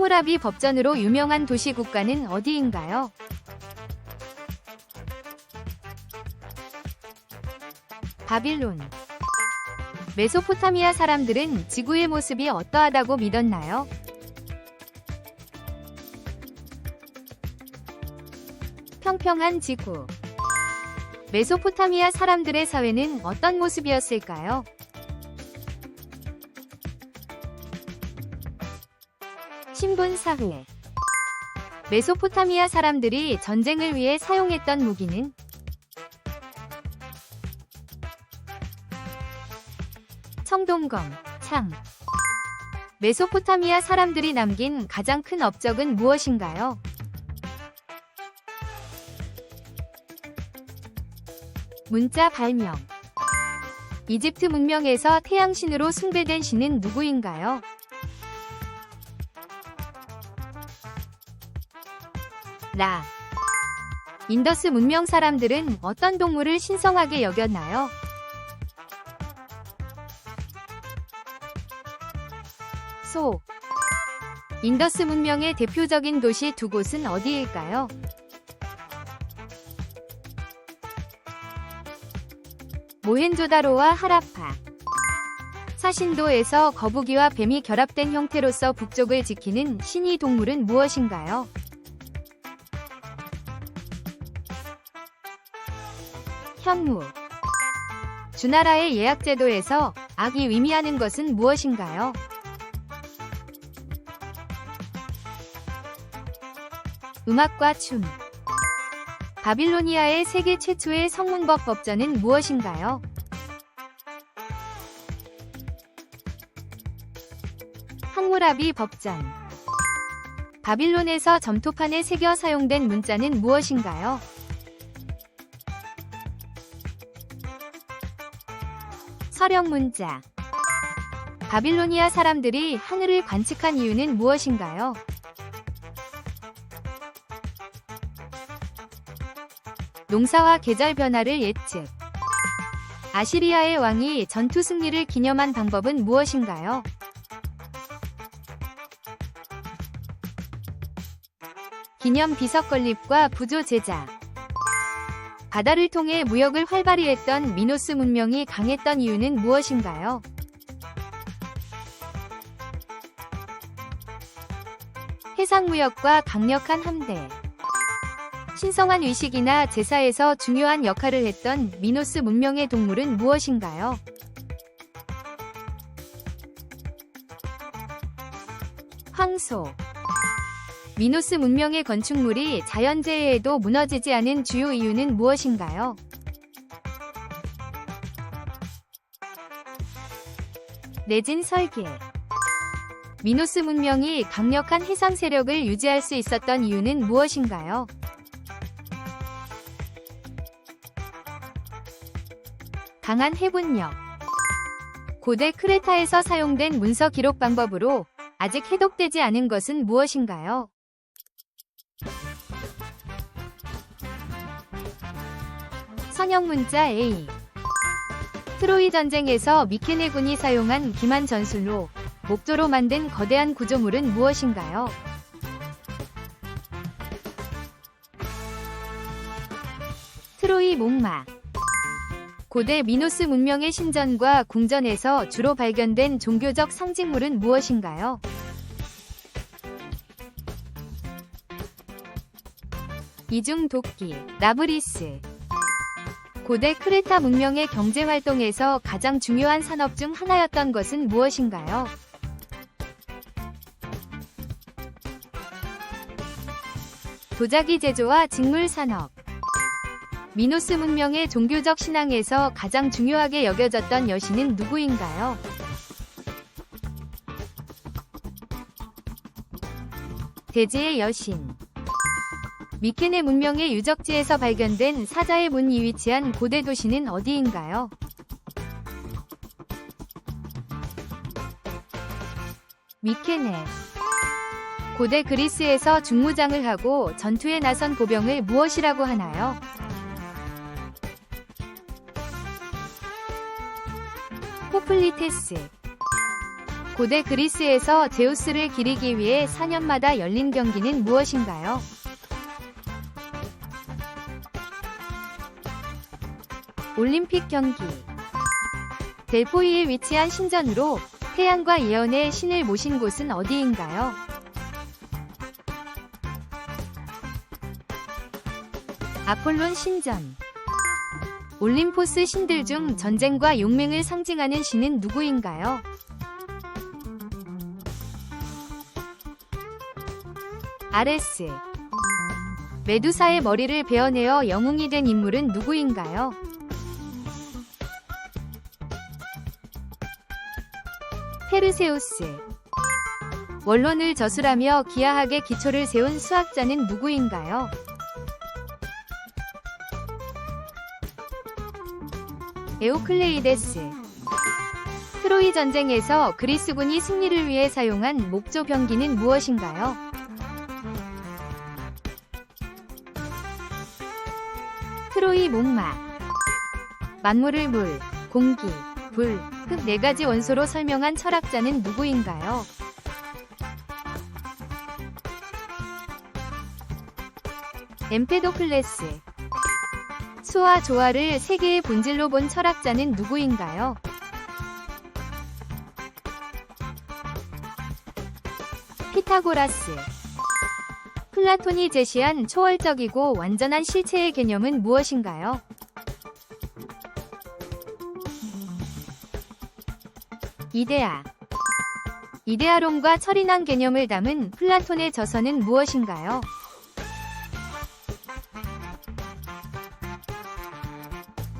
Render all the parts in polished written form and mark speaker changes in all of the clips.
Speaker 1: 함무라비 법전으로 유명한 도시 국가는 어디인가요? 바빌론. 메소포타미아 사람들은 지구의 모습이 어떠하다고 믿었나요? 평평한 지구. 메소포타미아 사람들의 사회는 어떤 모습이었을까요? 신분사회. 메소포타미아 사람들이 전쟁을 위해 사용했던 무기는? 청동검, 창. 메소포타미아 사람들이 남긴 가장 큰 업적은 무엇인가요? 문자 발명. 이집트 문명에서 태양신으로 숭배된 신은 누구인가요? 라. 인더스 문명 사람들은 어떤 동물을 신성하게 여겼나요? 소. 인더스 문명의 대표적인 도시 두 곳은 어디일까요? 모헨조다로와 하라파. 사신도에서 거북이와 뱀이 결합된 형태로서 북쪽을 지키는 신의 동물은 무엇인가요? 현무. 주나라의 예약제도에서 악이 의미하는 것은 무엇인가요? 음악과 춤. 바빌로니아의 세계 최초의 성문법 법전은 무엇인가요? 함무라비 법전. 바빌론에서 점토판에 새겨 사용된 문자는 무엇인가요? 서령문자. 바빌로니아 사람들이 하늘을 관측한 이유는 무엇인가요? 농사와 계절 변화를 예측. 아시리아의 왕이 전투 승리를 기념한 방법은 무엇인가요? 기념 비석 건립과 부조 제자. 바다를 통해 무역을 활발히 했던 미노스 문명이 강했던 이유는 무엇인가요? 해상무역과 강력한 함대. 신성한 의식이나 제사에서 중요한 역할을 했던 미노스 문명의 동물은 무엇인가요? 황소. 미노스 문명의 건축물이 자연재해에도 무너지지 않은 주요 이유는 무엇인가요? 내진 설계. 미노스 문명이 강력한 해상 세력을 유지할 수 있었던 이유는 무엇인가요? 강한 해군력. 고대 크레타에서 사용된 문서 기록 방법으로 아직 해독되지 않은 것은 무엇인가요? 선형문자 A. 트로이 전쟁에서 미케네 군이 사용한 기만 전술로 목조로 만든 거대한 구조물은 무엇인가요? 트로이 목마. 고대 미노스 문명의 신전과 궁전에서 주로 발견된 종교적 상징물은 무엇인가요? 이중 도끼, 라브리스. 고대 크레타 문명의 경제활동에서 가장 중요한 산업 중 하나였던 것은 무엇인가요? 도자기 제조와 직물 산업. 미노스 문명의 종교적 신앙에서 가장 중요하게 여겨졌던 여신은 누구인가요? 대지의 여신. 미케네 문명의 유적지에서 발견된 사자의 문이 위치한 고대 도시는 어디인가요? 미케네. 고대 그리스에서 중무장을 하고 전투에 나선 보병을 무엇이라고 하나요? 호플리테스. 고대 그리스에서 제우스를 기리기 위해 4년마다 열린 경기는 무엇인가요? 올림픽 경기. 델포이에 위치한 신전으로 태양과 예언의 신을 모신 곳은 어디인가요? 아폴론 신전. 올림포스 신들 중 전쟁과 용맹을 상징하는 신은 누구인가요? 아레스. 메두사의 머리를 베어내어 영웅이 된 인물은 누구인가요? 페르세우스. 원론을 저술하며 기하학의 기초를 세운 수학자는 누구인가요? 에오클레이데스. 트로이 전쟁에서 그리스군이 승리를 위해 사용한 목조 병기는 무엇인가요? 트로이 목마. 만물을 물, 공기, 불, 흙 4가지 원소로 설명한 철학자는 누구인가요? 엠페도클레스. 수와 조화를 세계의 본질로 본 철학자는 누구인가요? 피타고라스. 플라톤이 제시한 초월적이고 완전한 실체의 개념은 무엇인가요? 이데아. 이데아론과 철인한 개념을 담은 플라톤의 저서는 무엇인가요?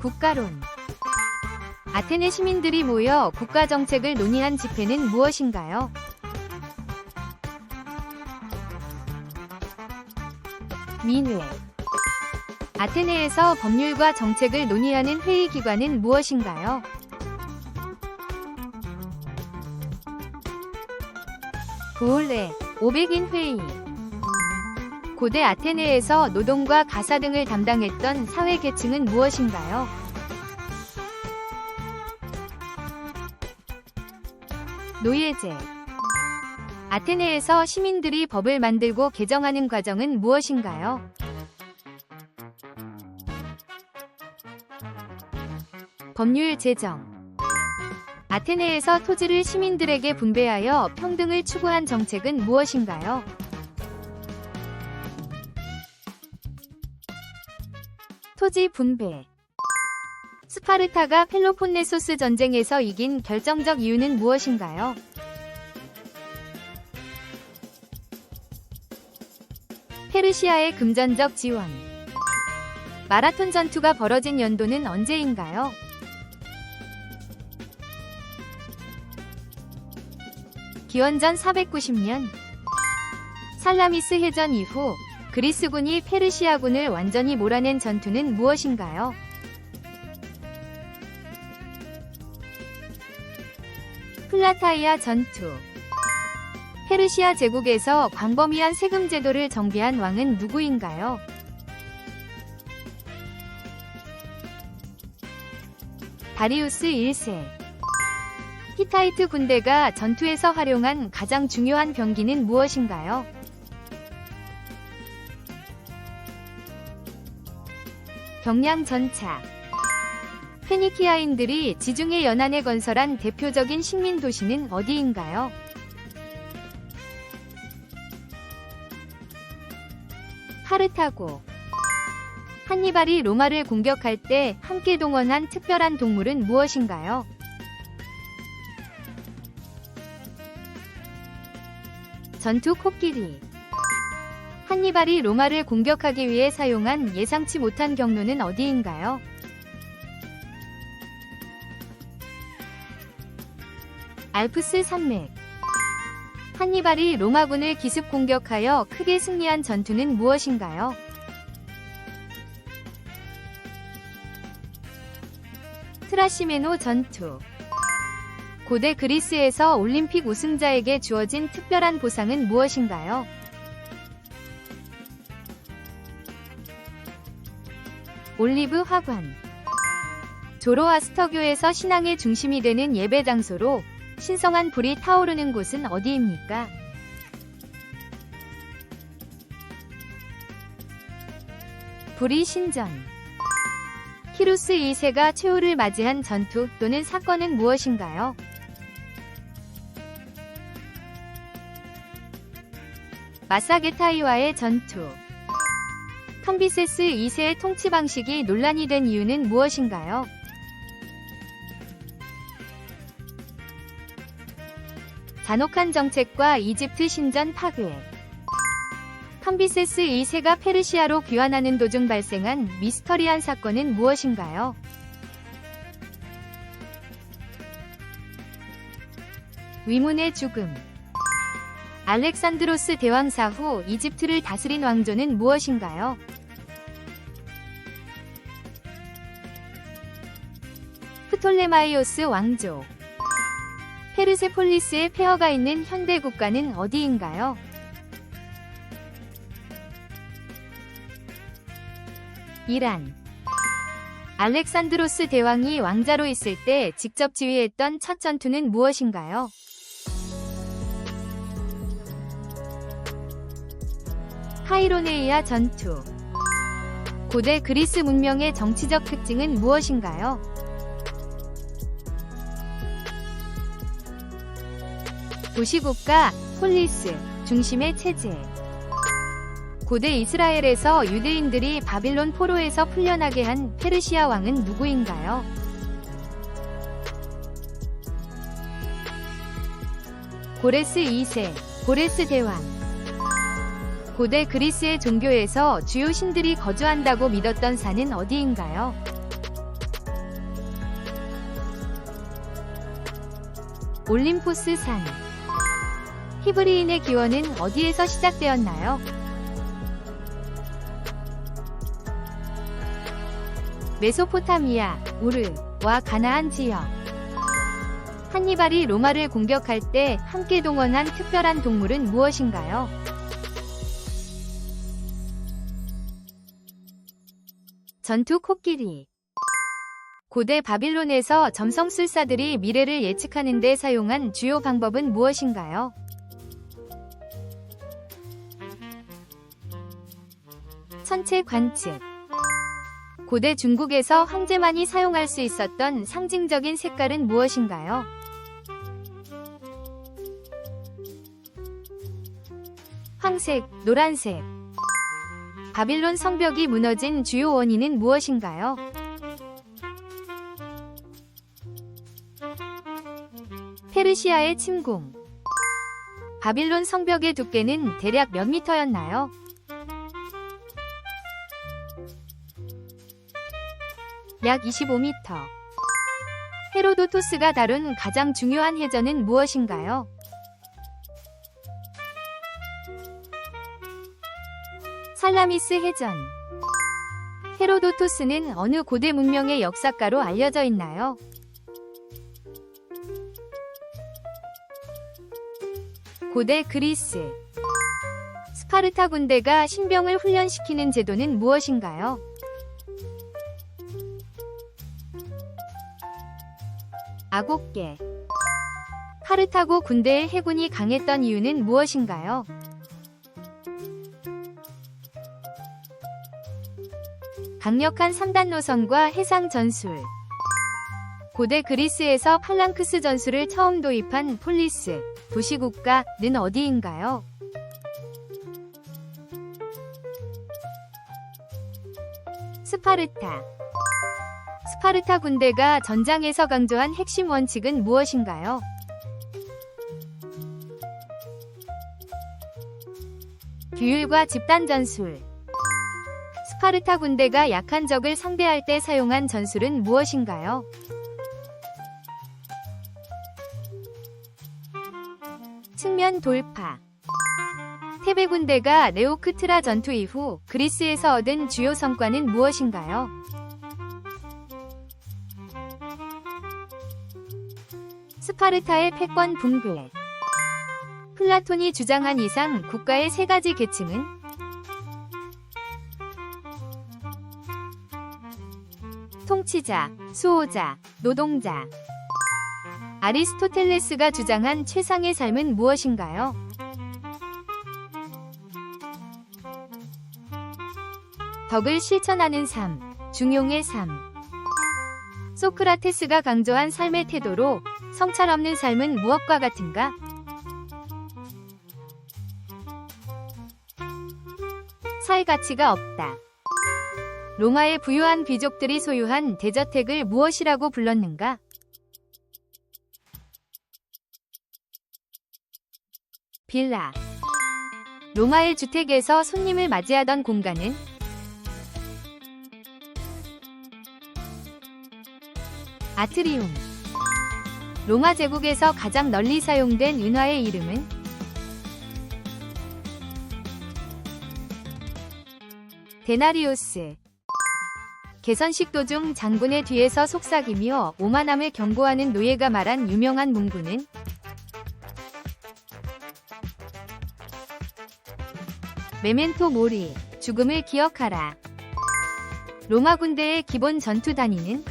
Speaker 1: 국가론. 아테네 시민들이 모여 국가정책을 논의한 집회는 무엇인가요? 민회. 아테네에서 법률과 정책을 논의하는 회의기관은 무엇인가요? 보올레. 500인 회의. 고대 아테네에서 노동과 가사 등을 담당했던 사회계층은 무엇인가요? 노예제. 아테네에서 시민들이 법을 만들고 개정하는 과정은 무엇인가요? 법률 제정. 아테네에서 토지를 시민들에게 분배하여 평등을 추구한 정책은 무엇인가요? 토지 분배. 스파르타가 펠로폰네소스 전쟁에서 이긴 결정적 이유는 무엇인가요? 페르시아의 금전적 지원. 마라톤 전투가 벌어진 연도는 언제인가요? 기원전 490년. 살라미스 해전 이후 그리스군이 페르시아군을 완전히 몰아낸 전투는 무엇인가요? 플라타이아 전투. 페르시아 제국에서 광범위한 세금 제도를 정비한 왕은 누구인가요? 다리우스 1세. 히타이트 군대가 전투에서 활용한 가장 중요한 병기는 무엇인가요? 경량전차. 페니키아인들이 지중해 연안에 건설한 대표적인 식민 도시는 어디인가요? 카르타고. 한니발이 로마를 공격할 때 함께 동원한 특별한 동물은 무엇인가요? 전투 코끼리. 한니발이 로마를 공격하기 위해 사용한 예상치 못한 경로는 어디인가요? 알프스 산맥. 한니발이 로마군을 기습 공격하여 크게 승리한 전투는 무엇인가요? 트라시메노 전투. 고대 그리스에서 올림픽 우승자에게 주어진 특별한 보상은 무엇인가요? 올리브 화관. 조로아스터교에서 신앙의 중심이 되는 예배 장소로 신성한 불이 타오르는 곳은 어디입니까? 불이 신전. 키루스 2세가 최후를 맞이한 전투 또는 사건은 무엇인가요? 마사게타이와의 전투. 캄비세스 2세의 통치 방식이 논란이 된 이유는 무엇인가요? 잔혹한 정책과 이집트 신전 파괴. 캄비세스 2세가 페르시아로 귀환하는 도중 발생한 미스터리한 사건은 무엇인가요? 위문의 죽음. 알렉산드로스 대왕사 후 이집트를 다스린 왕조는 무엇인가요? 프톨레마이오스 왕조. 페르세폴리스의 폐허가 있는 현대 국가는 어디인가요? 이란. 알렉산드로스 대왕이 왕자로 있을 때 직접 지휘했던 첫 전투는 무엇인가요? 카이로네이아 전투. 고대 그리스 문명의 정치적 특징은 무엇인가요? 도시국가, 폴리스, 중심의 체제. 고대 이스라엘에서 유대인들이 바빌론 포로에서 풀려나게 한 페르시아 왕은 누구인가요? 고레스 2세, 고레스 대왕. 고대 그리스의 종교에서 주요 신들이 거주한다고 믿었던 산은 어디인가요? 올림포스 산. 히브리인의 기원은 어디에서 시작되었나요? 메소포타미아, 우르와 가나안 지역. 한니발이 로마를 공격할 때 함께 동원한 특별한 동물은 무엇인가요? 전투 코끼리. 고대 바빌론에서 점성술사들이 미래를 예측하는 데 사용한 주요 방법은 무엇인가요? 천체 관측. 고대 중국에서 황제만이 사용할 수 있었던 상징적인 색깔은 무엇인가요? 황색, 노란색. 바빌론 성벽이 무너진 주요 원인은 무엇인가요? 페르시아의 침공. 바빌론 성벽의 두께는 대략 몇 미터였나요? 약 25m. 헤로도토스가 다룬 가장 중요한 해전은 무엇인가요? 살라미스 해전. 헤로도토스는 어느 고대 문명의 역사가로 알려져 있나요? 고대 그리스. 스파르타 군대가 신병을 훈련시키는 제도는 무엇인가요? 아곡계. 카르타고 군대의 해군이 강했던 이유는 무엇인가요? 강력한 3단 노선과 해상 전술. 고대 그리스에서 팔랑크스 전술을 처음 도입한 폴리스, 도시국가는 어디인가요? 스파르타. 스파르타 군대가 전장에서 강조한 핵심 원칙은 무엇인가요? 규율과 집단 전술. 스파르타 군대가 약한 적을 상대할 때 사용한 전술은 무엇인가요? 측면 돌파. 테베 군대가 레오크트라 전투 이후 그리스에서 얻은 주요 성과는 무엇인가요? 스파르타의 패권 붕괴. 플라톤이 주장한 이상 국가의 세 가지 계층은? 통치자, 수호자, 노동자. 아리스토텔레스가 주장한 최상의 삶은 무엇인가요? 덕을 실천하는 삶, 중용의 삶. 소크라테스가 강조한 삶의 태도로 성찰 없는 삶은 무엇과 같은가? 살 가치가 없다. 로마의 부유한 귀족들이 소유한 대저택을 무엇이라고 불렀는가? 빌라. 로마의 주택에서 손님을 맞이하던 공간은? 아트리움. 로마 제국에서 가장 널리 사용된 은화의 이름은? 데나리우스. 개선식 도중 장군의 뒤에서 속삭이며 오만함을 경고하는 노예가 말한 유명한 문구는? 메멘토 모리, 죽음을 기억하라. 로마 군대의 기본 전투 단위는?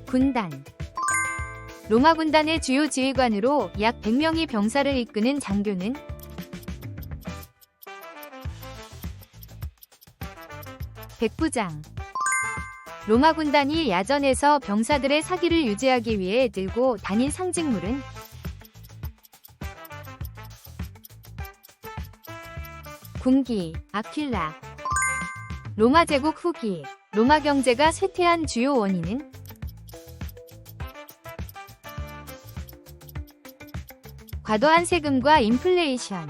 Speaker 1: 군단. 로마 군단의 주요 지휘관으로 약 100명의 병사를 이끄는 장교는? 백부장. 로마 군단이 야전에서 병사들의 사기를 유지하기 위해 들고 다닌 상징물은? 군기, 아퀼라. 로마 제국 후기, 로마 경제가 쇠퇴한 주요 원인은? 과도한 세금과 인플레이션.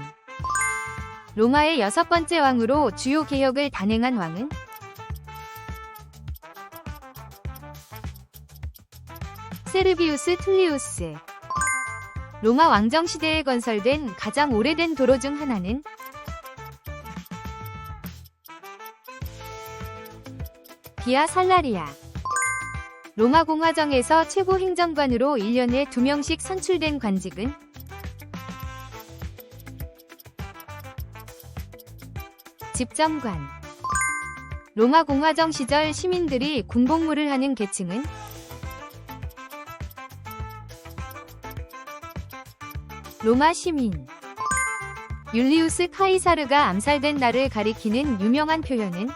Speaker 1: 로마의 6번째 왕으로 주요 개혁을 단행한 왕은? 세르비우스 툴리우스. 로마 왕정 시대에 건설된 가장 오래된 도로 중 하나는? 비아 살라리아. 로마 공화정에서 최고 행정관으로 1년에 2명씩 선출된 관직은? 집정관. 로마 공화정 시절 시민들이 군복무를 하는 계층은? 로마 시민. 율리우스 카이사르가 암살된 날을 가리키는 유명한 표현은?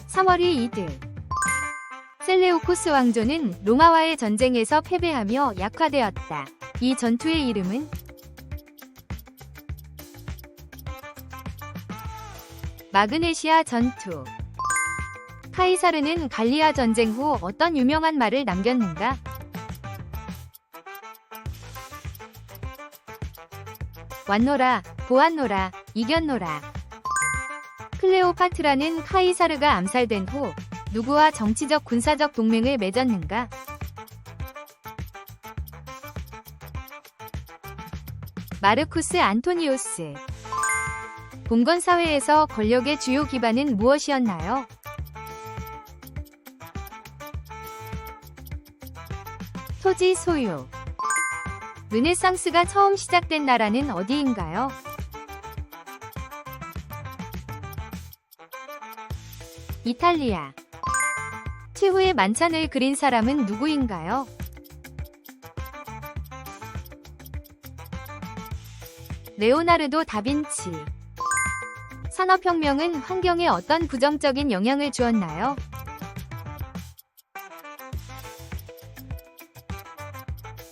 Speaker 1: (3월이 이드). 셀레우코스 왕조는 로마와의 전쟁에서 패배하며 약화되었다. 이 전투의 이름은? 마그네시아 전투. 카이사르는 갈리아 전쟁 후 어떤 유명한 말을 남겼는가? 왔노라, 보았노라, 이겼노라. 클레오파트라는 카이사르가 암살된 후 누구와 정치적 군사적 동맹을 맺었는가? 마르쿠스 안토니우스. 봉건사회에서 권력의 주요 기반은 무엇이었나요? 토지 소유. 르네상스가 처음 시작된 나라는 어디인가요? 이탈리아. 최후의 만찬을 그린 사람은 누구인가요? 레오나르도 다빈치. 산업혁명은 환경에 어떤 부정적인 영향을 주었나요?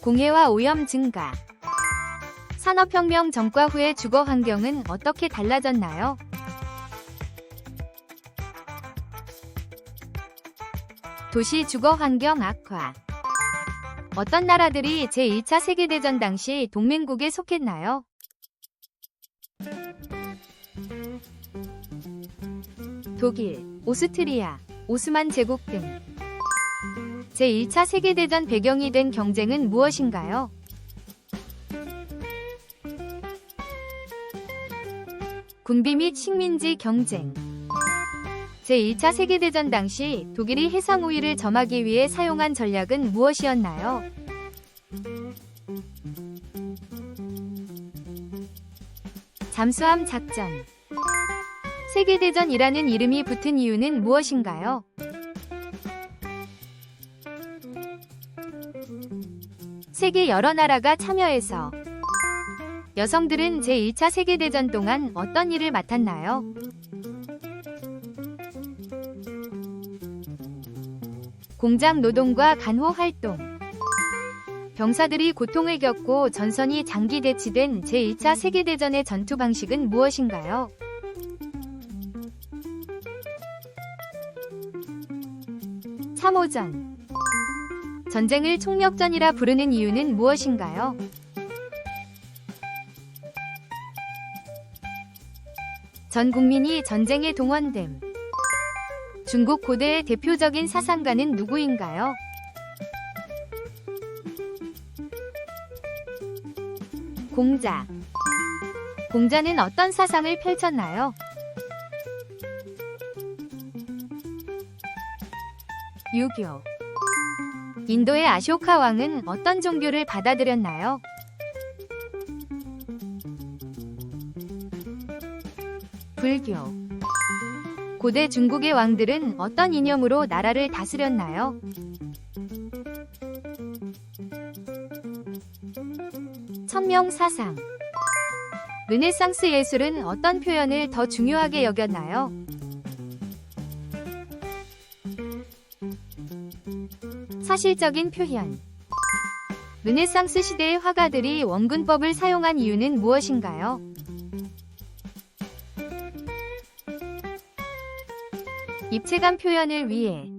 Speaker 1: 공해와 오염 증가. 산업혁명 전과 후의 주거 환경은 어떻게 달라졌나요? 도시 주거 환경 악화. 어떤 나라들이 제1차 세계대전 당시 동맹국에 속했나요? 독일, 오스트리아, 오스만 제국 등. 제1차 세계대전 배경이 된 경쟁은 무엇인가요? 군비 및 식민지 경쟁. 제1차 세계대전 당시 독일이 해상 우위를 점하기 위해 사용한 전략은 무엇이었나요? 잠수함 작전. 세계대전이라는 이름이 붙은 이유는 무엇인가요? 세계 여러 나라가 참여해서. 여성들은 제1차 세계대전 동안 어떤 일을 맡았나요? 공장 노동과 간호 활동. 병사들이 고통을 겪고 전선이 장기 대치된 제1차 세계대전의 전투 방식은 무엇인가요? 참호전. 전쟁을 총력전이라 부르는 이유는 무엇인가요? 전 국민이 전쟁에 동원됨. 중국 고대의 대표적인 사상가는 누구인가요? 공자. 공자는 어떤 사상을 펼쳤나요? 유교. 인도의 아쇼카 왕은 어떤 종교를 받아들였나요? 불교. 고대 중국의 왕들은 어떤 이념으로 나라를 다스렸나요? 천명사상. 르네상스 예술은 어떤 표현을 더 중요하게 여겼나요? 사실적인 표현. 르네상스 시대의 화가들이 원근법을 사용한 이유는 무엇인가요? 입체감 표현을 위해.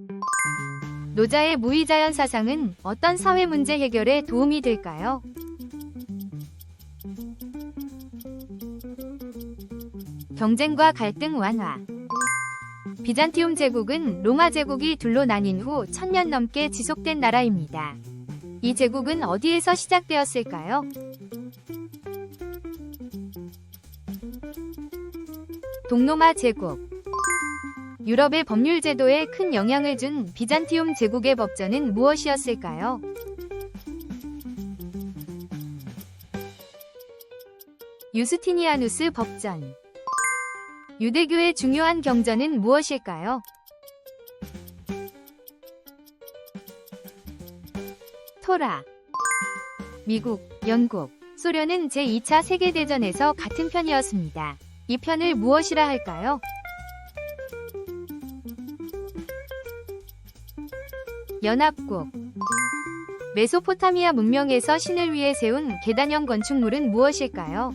Speaker 1: 노자의 무의자연 사상은 어떤 사회 문제 해결에 도움이 될까요? 경쟁과 갈등 완화. 비잔티움 제국은 로마 제국이 둘로 나뉜 후 1000년 넘게 지속된 나라입니다. 이 제국은 어디에서 시작되었을까요? 동로마 제국. 유럽의 법률 제도에 큰 영향을 준 비잔티움 제국의 법전은 무엇이었을까요? 유스티니아누스 법전. 유대교의 중요한 경전은 무엇일까요? 토라. 미국, 영국, 소련은 제2차 세계대전에서 같은 편이었습니다. 이 편을 무엇이라 할까요? 연합국. 메소포타미아 문명에서 신을 위해 세운 계단형 건축물은 무엇일까요?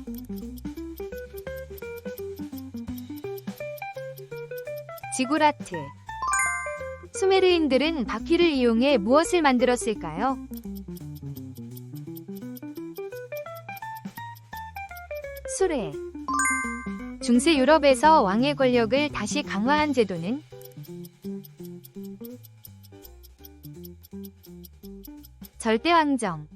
Speaker 1: 지구라트. 수메르인들은 바퀴를 이용해 무엇을 만들었을까요? 수레. 중세 유럽에서 왕의 권력을 다시 강화한 제도는? 절대왕정.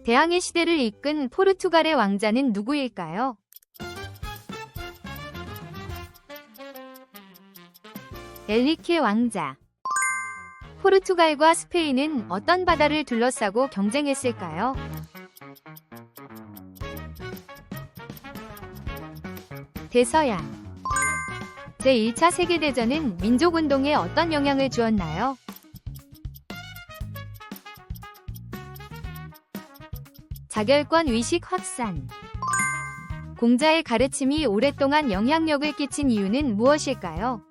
Speaker 1: 대항해 시대를 이끈 포르투갈의 왕자는 누구일까요? 엘리케 왕자. 포르투갈과 스페인은 어떤 바다를 둘러싸고 경쟁했을까요? 대서양. 제1차 세계대전은 민족운동에 어떤 영향을 주었나요? 자결권 의식 확산. 공자의 가르침이 오랫동안 영향력을 끼친 이유는 무엇일까요?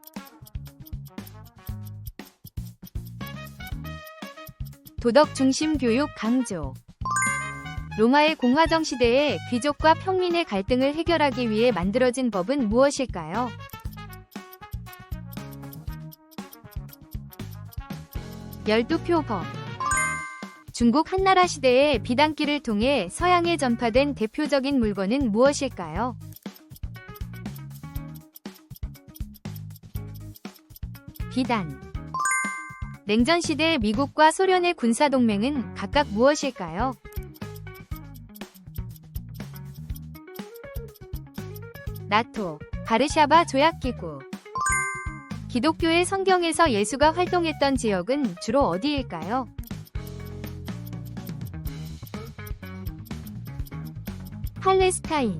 Speaker 1: 도덕 중심 교육 강조. 로마의 공화정 시대에 귀족과 평민의 갈등을 해결하기 위해 만들어진 법은 무엇일까요? 열두표법. 중국 한나라 시대에 비단길을 통해 서양에 전파된 대표적인 물건은 무엇일까요? 비단. 냉전 시대 미국과 소련의 군사동맹은 각각 무엇일까요? 나토. 바르샤바 조약기구. 기독교의 성경에서 예수가 활동했던 지역은 주로 어디일까요? 팔레스타인.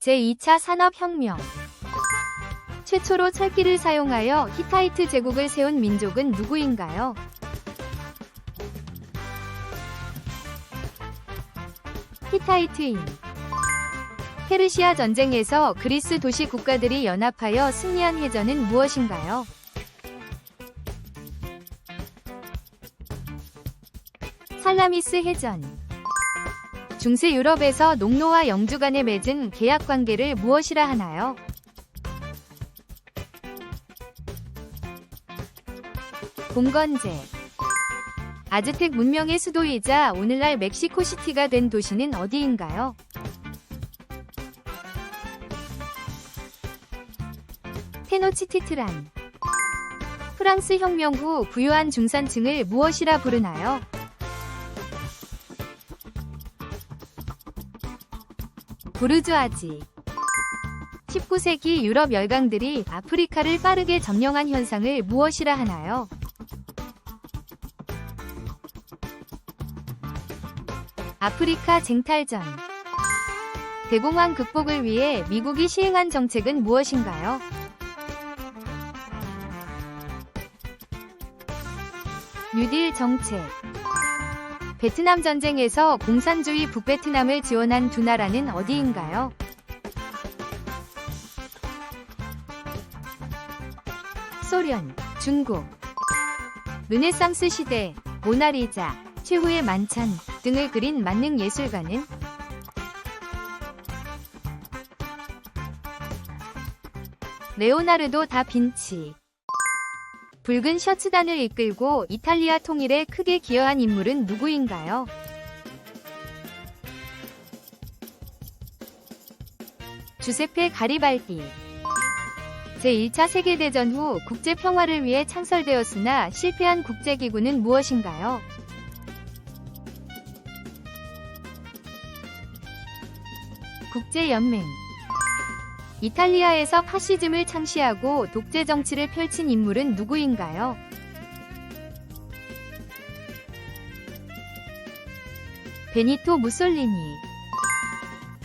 Speaker 1: 제2차 산업혁명. 최초로 철기를 사용하여 히타이트 제국을 세운 민족은 누구인가요? 히타이트인. 페르시아 전쟁에서 그리스 도시 국가들이 연합하여 승리한 해전은 무엇인가요? 살라미스 해전. 중세 유럽에서 농노와 영주 간에 맺은 계약 관계를 무엇이라 하나요? 공건제. 아즈텍 문명의 수도이자 오늘날 멕시코시티가 된 도시는 어디인가요? 테노치티트란. 프랑스 혁명 후 부유한 중산층을 무엇이라 부르나요? 부르주아지. 19세기 유럽 열강들이 아프리카를 빠르게 점령한 현상을 무엇이라 하나요? 아프리카 쟁탈전. 대공황 극복을 위해 미국이 시행한 정책은 무엇인가요? 뉴딜 정책. 베트남 전쟁에서 공산주의 북베트남을 지원한 두 나라는 어디인가요? 소련, 중국. 르네상스 시대, 모나리자, 최후의 만찬 등을 그린 만능 예술가는? 레오나르도 다빈치. 붉은 셔츠단을 이끌고 이탈리아 통일에 크게 기여한 인물은 누구인가요? 주세페 가리발디. 제1차 세계대전 후 국제평화를 위해 창설되었으나 실패한 국제기구는 무엇인가요? 국제연맹. 이탈리아에서 파시즘을 창시하고 독재 정치를 펼친 인물은 누구인가요? 베니토 무솔리니.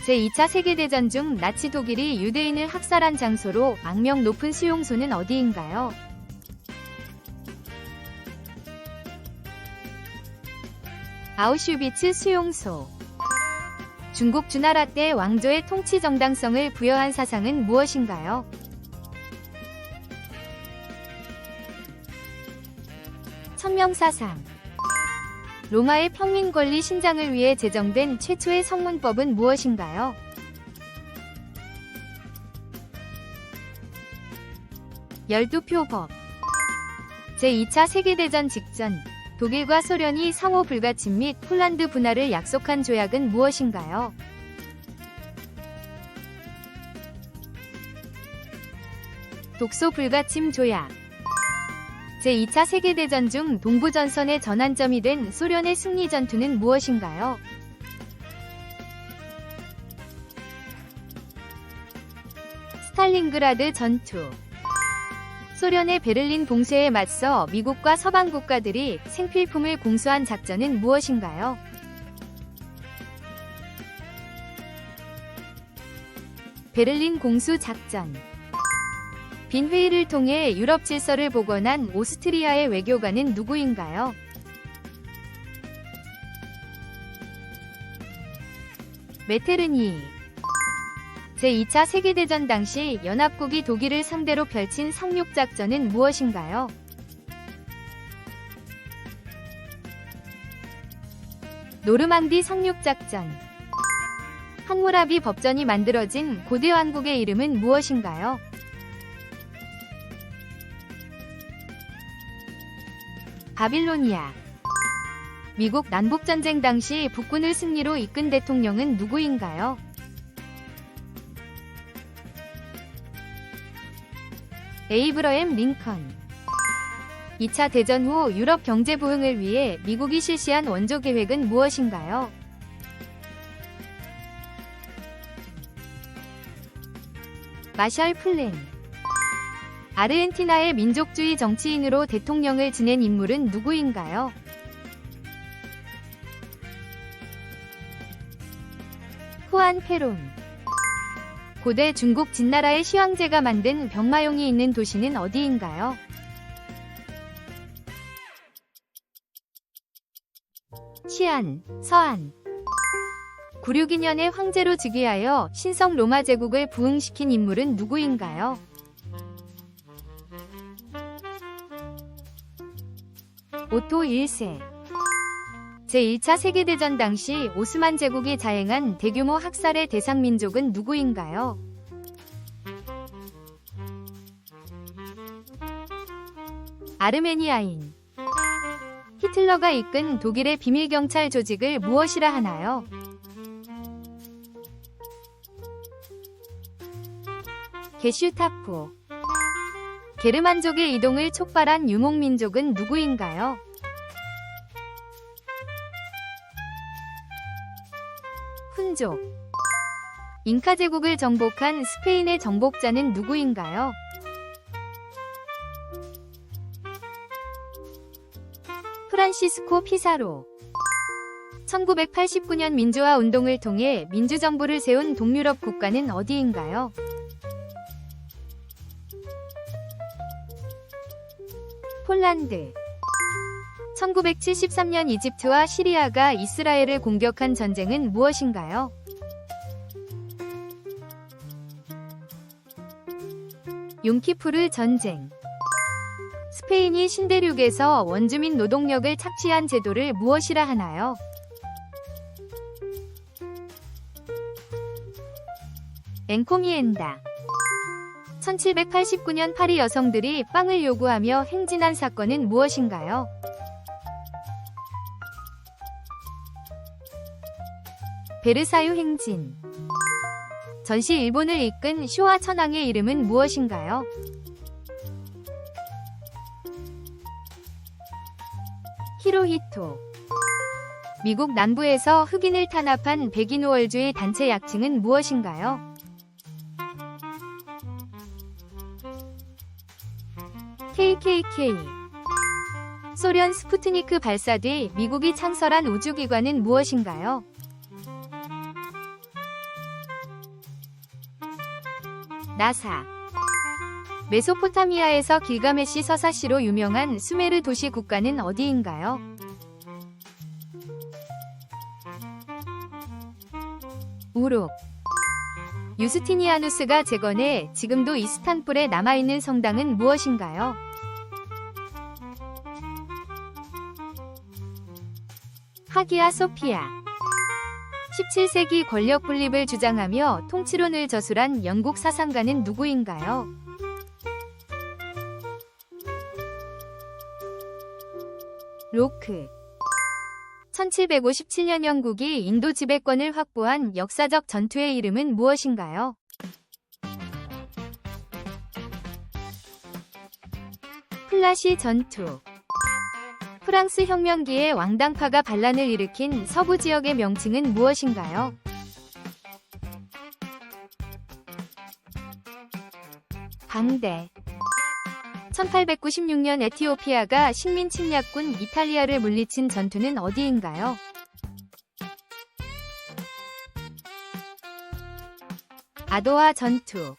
Speaker 1: 제2차 세계대전 중 나치 독일이 유대인을 학살한 장소로 악명 높은 수용소는 어디인가요? 아우슈비츠 수용소. 중국 주나라 때 왕조의 통치 정당성을 부여한 사상은 무엇인가요? 천명사상. 로마의 평민 권리 신장을 위해 제정된 최초의 성문법은 무엇인가요? 열두표법. 제2차 세계대전 직전 독일과 소련이 상호 불가침 및 폴란드 분할을 약속한 조약은 무엇인가요? 독소 불가침 조약. 제2차 세계대전 중 동부전선의 전환점이 된 소련의 승리 전투는 무엇인가요? 스탈린그라드 전투. 소련의 베를린 봉쇄에 맞서 미국과 서방 국가들이 생필품을 공수한 작전은 무엇인가요? 베를린 공수 작전. 빈 회의를 통해 유럽 질서를 복원한 오스트리아의 외교관은 누구인가요? 메테르니. 제2차 세계대전 당시 연합국이 독일을 상대로 펼친 상륙작전은 무엇인가요? 노르망디 상륙작전. 함무라비 법전이 만들어진 고대 왕국의 이름은 무엇인가요? 바빌로니아. 미국 남북전쟁 당시 북군을 승리로 이끈 대통령은 누구인가요? 에이브러햄 링컨. 2차 대전 후 유럽 경제 부흥을 위해 미국이 실시한 원조 계획은 무엇인가요? 마셜 플랜. 아르헨티나의 민족주의 정치인으로 대통령을 지낸 인물은 누구인가요? 후안 페론. 고대 중국 진나라의 시황제가 만든 병마용이 있는 도시는 어디인가요? 시안, 서안. 96~2년에 황제로 즉위하여 신성 로마 제국을 부흥시킨 인물은 누구인가요? 오토 1세. 제1차 세계대전 당시 오스만 제국이 자행한 대규모 학살의 대상 민족은 누구인가요? 아르메니아인. 히틀러가 이끈 독일의 비밀경찰 조직을 무엇이라 하나요? 게슈타포. 게르만족의 이동을 촉발한 유목민족은 누구인가요? 훈족. 잉카 제국을 정복한 스페인의 정복자는 누구인가요? 프란시스코 피사로. 1989년 민주화 운동을 통해 민주정부를 세운 동유럽 국가는 어디인가요? 폴란드. 1973년 이집트와 시리아가 이스라엘을 공격한 전쟁은 무엇인가요? 욤키푸르 전쟁. 스페인이 신대륙에서 원주민 노동력을 착취한 제도를 무엇이라 하나요? 엔코미엔다. 1789년 파리 여성들이 빵을 요구하며 행진한 사건은 무엇인가요? 베르사유 행진. 전시 일본을 이끈 쇼와 천황의 이름은 무엇인가요? 히로히토. 미국 남부에서 흑인을 탄압한 백인 우월주의 단체 약칭은 무엇인가요? KKK. 소련 스푸트니크 발사 뒤 미국이 창설한 우주기관은 무엇인가요? 나사. 메소포타미아에서 길가메시 서사시로 유명한 수메르 도시 국가는 어디인가요? 우룩. 유스티니아누스가 재건해 지금도 이스탄불에 남아있는 성당은 무엇인가요? 하기야 소피아. 17세기 권력 분립을 주장하며 통치론을 저술한 영국 사상가는 누구인가요? 로크. 1757년 영국이 인도 지배권을 확보한 역사적 전투의 이름은 무엇인가요? 플라시 전투. 프랑스 혁명기에 왕당파가 반란을 일으킨 서부 지역의 명칭은 무엇인가요? 방대. 1896년 에티오피아가 식민 침략군 이탈리아를 물리친 전투는 어디인가요? 아도와 전투.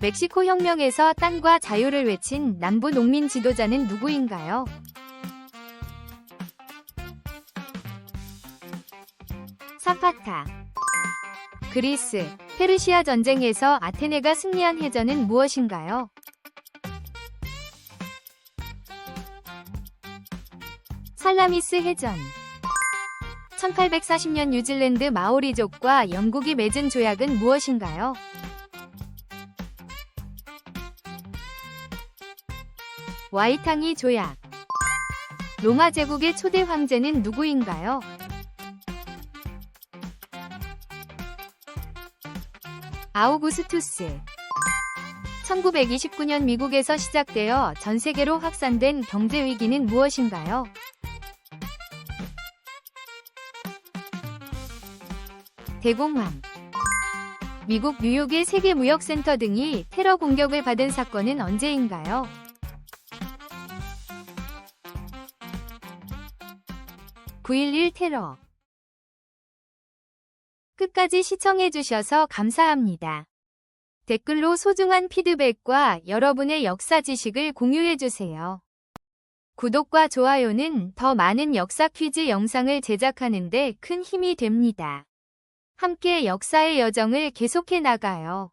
Speaker 1: 멕시코 혁명에서 땅과 자유를 외친 남부 농민 지도자는 누구인가요? 사파타. 그리스, 페르시아 전쟁에서 아테네가 승리한 해전은 무엇인가요? 살라미스 해전. 1840년 뉴질랜드 마오리족과 영국이 맺은 조약은 무엇인가요? 와이탕이 조약. 로마 제국의 초대 황제는 누구인가요? 아우구스투스. 1929년 미국에서 시작되어 전 세계로 확산된 경제 위기는 무엇인가요? 대공황. 미국 뉴욕의 세계무역센터 등이 테러 공격을 받은 사건은 언제인가요? (9.11) 테러. 끝까지 시청해주셔서 감사합니다. 댓글로 소중한 피드백과 여러분의 역사 지식을 공유해주세요. 구독과 좋아요는 더 많은 역사 퀴즈 영상을 제작하는 데 큰 힘이 됩니다. 함께 역사의 여정을 계속해 나가요.